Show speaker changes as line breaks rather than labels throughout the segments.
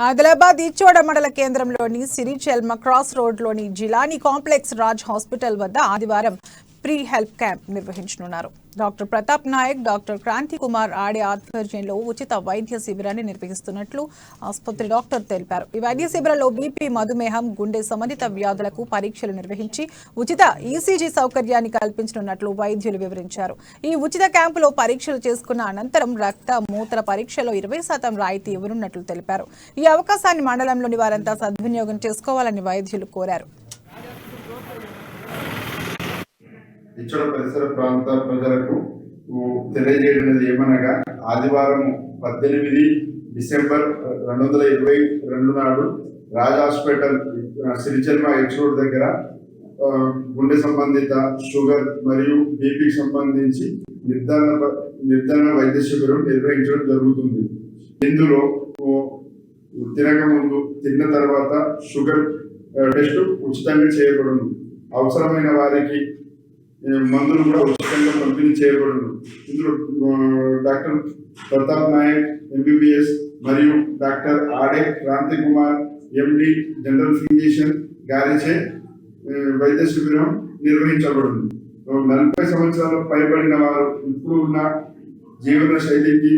ఆదిలాబాద్ ఈచోడ మండల కేంద్రంలోని సిరిచెల్మ క్రాస్ రోడ్లోని జిలానీ కాంప్లెక్స్ రాజ్ హాస్పిటల్ వద్ద ఆదివారం ప్రీ హెల్ప్ క్యాంప్ నిర్వహించనున్నారు. డాక్టర్ ప్రతాప్ నాయక్, డాక్టర్ క్రాంతి కుమార్ ఆడే ఆధ్వర్యంలో ఉచిత వైద్య శిబిరాన్ని నిర్వహిస్తున్నట్లు ఆసుపత్రి డాక్టర్ తెలిపారు. ఈ వైద్య శిబిరంలో బీపీ, మధుమేహం, గుండె సంబంధిత వ్యాధులకు పరీక్షలు నిర్వహించి ఉచిత ఈసీజీ సౌకర్యాన్ని కల్పించనున్నట్లు వైద్యులు వివరించారు. ఈ ఉచిత క్యాంపులో పరీక్షలు చేసుకున్న అనంతరం రక్త, మూత్ర పరీక్షలో 20% రాయితీ ఇవ్వనున్నట్లు తెలిపారు. ఈ అవకాశాన్ని మండలంలోని వారంతా సద్వినియోగం చేసుకోవాలని వైద్యులు కోరారు.
ఇచ్చడ పరిసర ప్రాంత ప్రజలకు తెలియజేయడం ఏమనగా ఆదివారం 18 డిసెంబర్ 2022 నాడు Raj hospital Sirichelma H road దగ్గర గుండె సంబంధిత, షుగర్ మరియు బీపీకి సంబంధించి నిర్ధారణ వైద్య శిబిరం నిర్వహించడం జరుగుతుంది. ఇందులో తినకముందు, తిన్న తర్వాత షుగర్ టెస్ట్ ఉచితంగా చేయబడును. అవసరమైన వారికి మందులు కూడా ఉచితంగా పంపిణీ చేయబడును. ఇందులో డాక్టర్ ప్రతాప్ నాయక్ ఎంబీబీఎస్ మరియు doctor Ade Kranti Kumar MD general physician గారిచే వైద్య శిబిరం నిర్వహించబడును. 40 సంవత్సరాలు పైబడిన వారు ఇప్పుడు ఉన్న జీవన శైలికి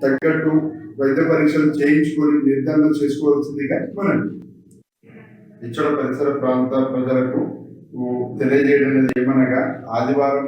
తగ్గట్టు వైద్య పరీక్షలు చేయించుకొని నిర్ధారణ చేసుకోవాల్సిందిగా మనం ఇచ్చడ పరిసర ప్రాంత ప్రజలకు తెలియజేయడం ఏమనగా ఆదివారం